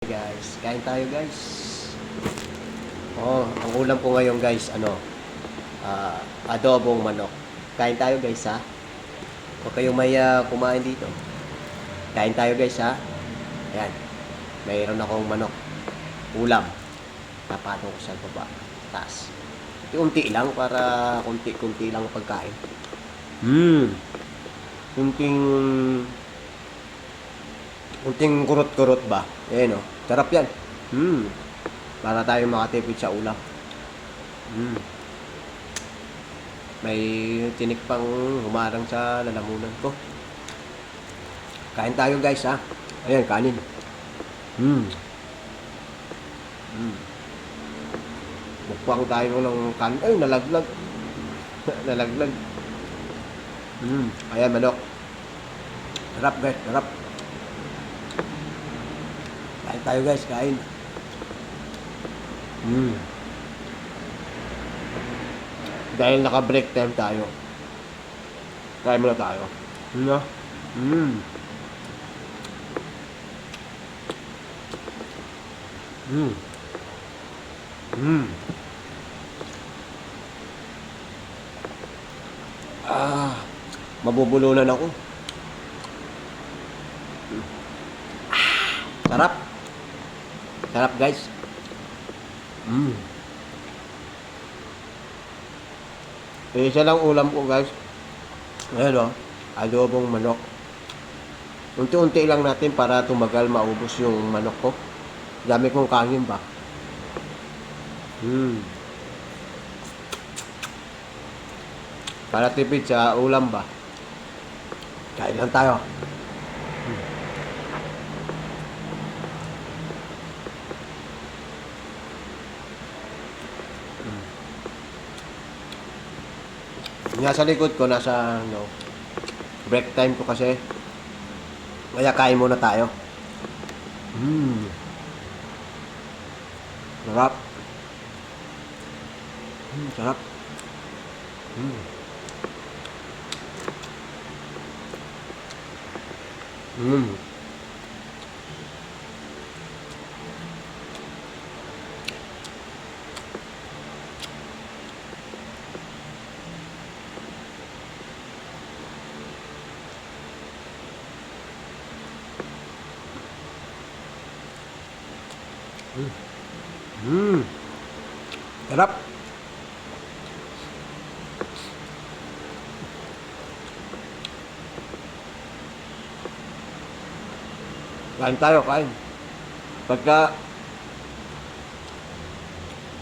Guys, kain tayo guys. Oh, ang ulam ko ngayon guys, adobong manok. Kain tayo guys ha. Huwag kayong may kumain dito. Kain tayo guys ha. Ayan, mayroon akong manok. Ulam. Napatong ko sa baba. Taas. Unti lang para kunti-kunti lang pagkain. Kunting kurot-kurot ba? Ayan o. Sarap yan. Para tayo makatipid sa ulam. May tinik pang humarang sa lalamunan ko. Kain tayo guys ha. Ayan, kanin. Mukbang tayo ng kanin. Ay, nalaglag. Nalaglag. Ayan, manok. Sarap guys, sarap. Kain tayo guys, kain. Dahil naka-break time tayo. Kain muna tayo. Mabubulunan ako. Sarap. Sarap guys. Isa lang ulam ko guys. Ayan o. Adobong manok. Unti-unti lang natin para tumagal maubos yung manok ko. Dami kong kanin ba. Para tipid sa ulam ba. Kain lang tayo. Nasa likod ko, nasa break time ko kasi. Kaya kain muna tayo. Sarap. Sarap. Sarap. Kain tayo, kain. Pagka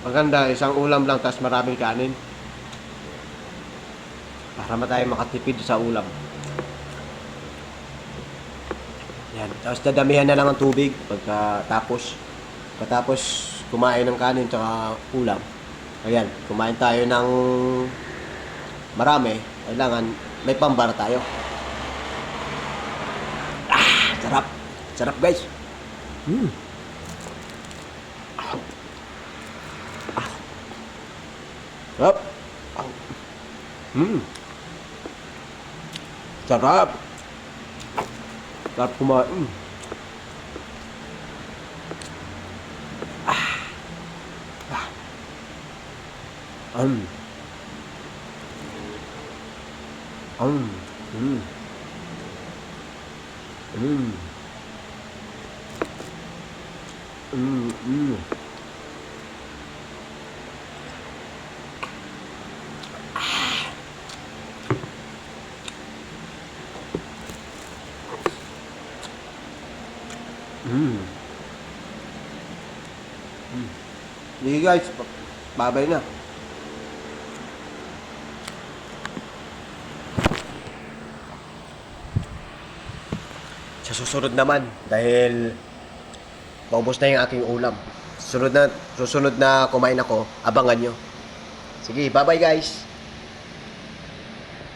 maganda, isang ulam lang tapos maraming kanin. Para tayo makatipid sa ulam. Yan. Tapos dadamihan na lang ang tubig pagkatapos kumain ng kanin tsaka ulam. Ayan, kumain tayo ng marami. Kailangan may pambara tayo. Sarap. Sarap guys. Sarap. Sarap. Sarap kumain. Sige guys, babay na. Sa susunod naman, dahil paubos na yung aking ulam. Susunod na kumain ako, abangan nyo. Sige, bye-bye guys.